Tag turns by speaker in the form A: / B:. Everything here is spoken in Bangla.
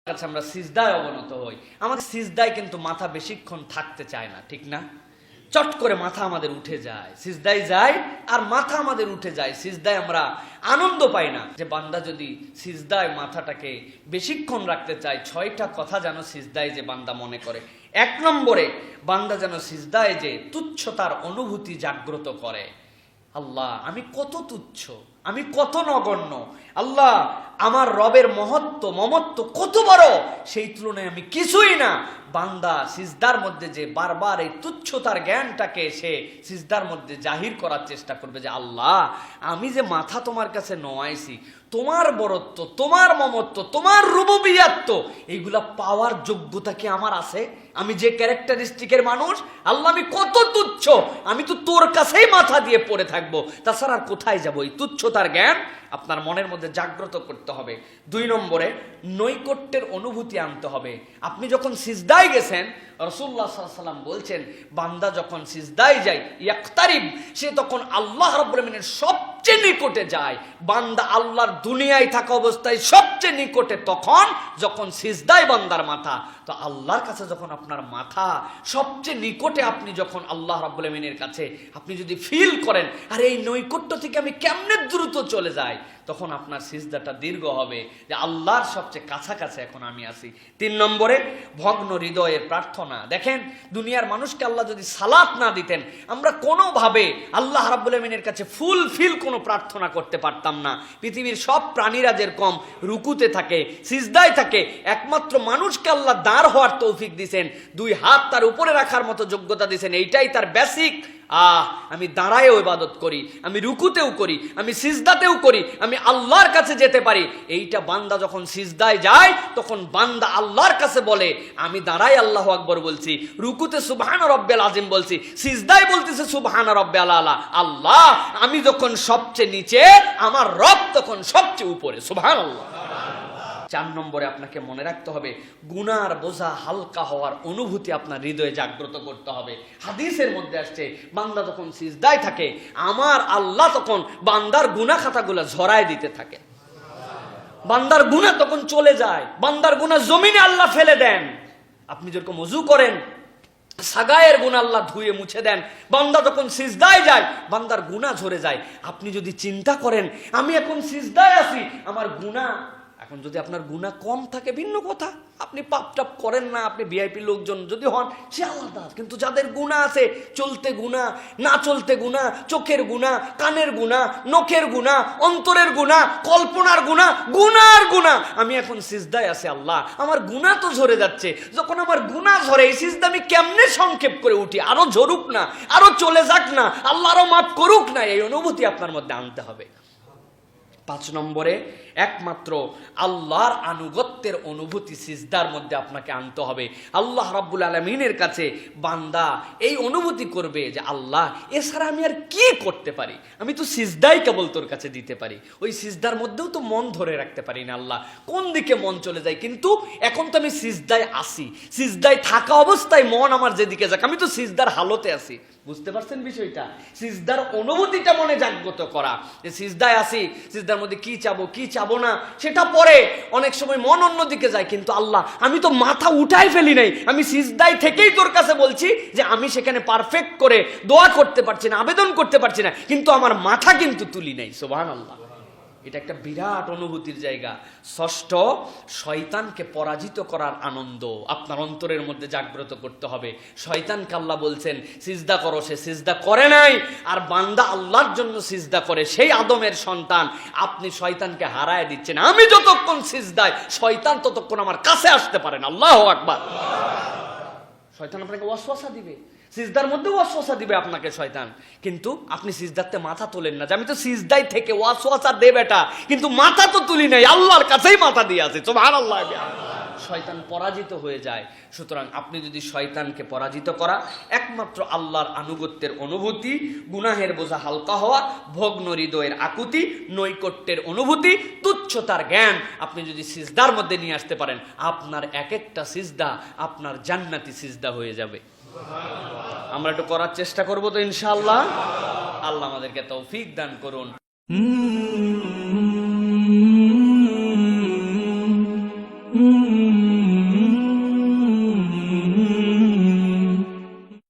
A: কাছে আমরা সিজদায় অবনত হই, আমাদের সিজদায় কিন্তু মাথা বেশিক্ষণ থাকতে চায় না, ঠিক না? চট করে মাথা আমাদের উঠে যায়, সিজদায় যায় আর মাথা আমাদের উঠে যায়, সিজদায় আমরা আনন্দ পাই না। যে বান্দা যদি সিজদায় মাথাটাকে বেশিক্ষণ রাখতে চায়, 6টা কথা যেন সিজদায় যে বান্দা মনে করে। 1 নম্বরে বান্দা যেন সিজদায় যে তুচ্ছতার অনুভূতি জাগ্রত করে। আল্লাহ আমি কত তুচ্ছ, আমি কত নগণ্য, আল্লাহ আমার রবের মহত্ব মমত্ব কত বড়, সেই তুলনায় আমি কিছুই না। বান্দা সিজদার মধ্যে যে বারবার এই তুচ্ছতার জ্ঞানটাকে সে সিজদার মধ্যে জাহির করার চেষ্টা করবে যে আল্লাহ আমি যে মাথা তোমার কাছে নোয়াইছি, তোমার বড়ত্ব, তোমার মমত্ব, তোমার রুবুবিয়াত্ব এইগুলা পাওয়ার যোগ্যতা কি আমার আছে? আমি যে ক্যারেক্টারিস্টিকের মানুষ, আল্লাহ আমি কত তুচ্ছ, আমি তো তোর কাছেই মাথা দিয়ে পড়ে থাকবো, তাছাড়া আর কোথায় যাবো? এই তুচ্ছতার জ্ঞান আপনার মনের মধ্যে জাগ্রত করতে হবে। 2 নম্বরে নৈকট্যের অনুভূতি আনতে হবে। আপনি যখন সিজদায় গেছেন, রাসূলুল্লাহ সাল্লাল্লাহু আলাইহি ওয়াসাল্লাম বলছেন বান্দা যখন সিজদায় যায় ইয়াকতারিব, সে তখন আল্লাহ রাব্বুল আলামিনের সবচেয়ে নিকটে যায়। বান্দা আল্লাহর দুনিয়ায় থাকা অবস্থায় সবচেয়ে নিকটে তখন যখন সিজদায় বান্দার মাথা। তো আল্লাহর কাছে যখন আপনার মাথা সবচেয়ে নিকটে, আপনি যখন আল্লাহ রাব্বুল আলামিনের কাছে আপনি যদি ফিল করেন আর এই নৈকট্য থেকে আমি কেমনে দ্রুত চলে যাই, তখন আপনার সিজদাটা দীর্ঘ হবে যে আল্লাহর সবচেয়ে কাছাকাছি এখন আমি আছি। 3 নম্বরে ভগ্ন হৃদয়ের প্রার্থনা। দেখেন দুনিয়ার মানুষকে আল্লাহ যদি সালাত না দিতেন, আমরা কোনোভাবে আল্লাহ রাব্বুল আলামিনের কাছে ফুলফিল কোনো প্রার্থনা করতে পারতাম না। পৃথিবীর সব প্রাণীরা যেরকম রুকুতে থাকে, সিজদায় থাকে, একমাত্র মানুষকে আল্লাহ দাঁড় হওয়ার তৌফিক দিয়েছেন, 2 হাত তার উপরে রাখার মতো যোগ্যতা দিয়েছেন। এইটাই তার বেসিক। আমি দাঁড়ায়ও ইবাদত করি, আমি রুকুতেও করি, আমি সিজদাতেও করি, আমি আল্লাহর কাছে যেতে পারি। এইটা বান্দা যখন সিজদায় যায় তখন বান্দা আল্লাহর কাছে বলে আমি দাঁড়াই আল্লাহু আকবার বলছি, রুকুতে সুবহান রব্বিল আযীম বলছি, সিজদায় বলতেছে সুবহান রব্বিল আলা। আল্লাহ আমি যখন সবচেয়ে নিচে, আমার রব তখন সবচেয়ে উপরে। সুবহানাল্লাহ। 4 নম্বরে আপনাকে মনে রাখতে হবে গুনার বোঝা হালকা হওয়ার অনুভূতি আপনার হৃদয়ে জাগ্রত করতে হবে। হাদিসের মধ্যে আসছে বান্দা যখন সিজদায় থাকে, আমার আল্লাহ তখন বান্দার গুনাহ খাতাগুলো ঝরায় দিতে থাকে। বান্দার গুনাহ তখন চলে যায়, বান্দার গুনাহ জমিনে আল্লাহ ফেলে দেন। আপনি যেরকম ওযু করেন, সাগায়ের গুনাহ আল্লাহ ধুয়ে মুছে দেন। বান্দা যখন সিজদায় যায়, বান্দার গুনাহ ঝরে যায়। আপনি যদি চিন্তা করেন আমি এখন সিজদায় আছি, আমার গুনাহ, এখন যদি আপনার গুনাহ কম থাকে ভিন্ন কথা, আপনি পাপ টাপ করেন না, আপনি ভিআইপি লোকজন যদি হন সে আলাদা। কিন্তু যাদের গুনাহ আছে, চলতে গুনাহ, না চলতে গুনাহ, চোখের গুনাহ, কানের গুনাহ, নখের গুনাহ, অন্তরের গুনাহ, কল্পনার গুনাহ, গুনার গুনাহ, আমি এখন সিজদায় আছি, আল্লাহ আমার গুনাহ তো ঝরে যাচ্ছে। যখন আমার গুনাহ ঝরে, এই সিজদা আমি কেমনে সংক্ষেপ করে উঠি, আরো ঝরুক না, আরো চলে যাক না, আল্লাহ আরো মাফ করুক না, এই অনুভূতি আপনার মধ্যে আনতে হবে। 5 নম্বরে একমাত্র আল্লাহর আনুগত্যের অনুভূতি সিজদার মধ্যে আপনাকে আনতে হবে। আল্লাহ রাব্বুল আলামিনের কাছে বান্দা এই অনুভূতি করবে যে আল্লাহ এছাড়া আমি আর কি করতে পারি, আমি তো সিজদাই কেবল তোর কাছে দিতে পারি। ওই সিজদার মধ্যেও তো মন ধরে রাখতে পারি না, আল্লাহ কোন দিকে মন চলে যায়। কিন্তু এখন তো আমি সিজদায় আসি, সিজদায় থাকা অবস্থায় মন আমার যেদিকে যাক, আমি তো সিজদার হালতে আছি। বুঝতে পারছেন বিষয়টা? সিজদার অনুভূতিটা মনে জাগ্রত করা যে সিজদায় আসি, সিজদার মধ্যে কি চাবো কি চাবো না সেটা পরে, অনেক সময় মন অন্যদিকে যায়। কিন্তু আল্লাহ আমি তো মাথা উঠাই ফেলি নাই, আমি সিজদায় থেকেই তোর কাছে বলছি যে আমি সেখানে পারফেক্ট করে দোয়া করতে পারছি না, আবেদন করতে পারছি না, কিন্তু আমার মাথা কিন্তু তুলি নাই। সুবহানাল্লাহ। এটা একটা বিরাট অনুভূতির জায়গা। 6, শয়তানকে পরাজিত করার আনন্দ আপনার অন্তরের মধ্যে জাগ্রত করতে হবে। শয়তানকে আল্লাহ বলছেন সিজদা করো, সে সিজদা করে নাই। আর বান্দা আল্লাহর জন্য সিজদা করে, সেই আদমের সন্তান। আপনি শয়তানকে হারায় দিচ্ছেন। আমি যতক্ষণ সিজদায়, শয়তান ততক্ষণ আমার কাছে আসতে পারে না। আল্লাহু আকবার। শয়তান আপনাকে ওয়াসওয়াসা দিবে, সিজদার মধ্যে ওয়াসওয়াসা দিবে আপনাকে শয়তান, কিন্তু আপনি সিজদাতে মাথা তোলেন না যে আমি তো সিজদায় থেকে ওয়াসওয়াসা দেব এটা, কিন্তু মাথা তো তুলি নাই, আল্লাহর কাছেই মাথা দিয়ে আছে। সুবহানাল্লাহ। শয়তান পরাজিত হয়ে যায়। সুতরাং আপনি যদি শয়তানকে পরাজিত করা, একমাত্র আল্লাহর আনুগত্যের অনুভূতি, গুনাহের বোঝা হালকা হওয়া, ভগ্ন হৃদয়ের আকুতি, নৈকট্যের অনুভূতি, তুচ্ছতার জ্ঞান আপনি যদি সিজদার মধ্যে নিয়ে আসতে পারেন, আপনার এক একটা সিজদা আপনার জান্নাতি সিজদা হয়ে যাবে। আমরা একটু করার চেষ্টা করবো তো ইনশাআল্লাহ। আল্লাহ আমাদেরকে তৌফিক দান করুন।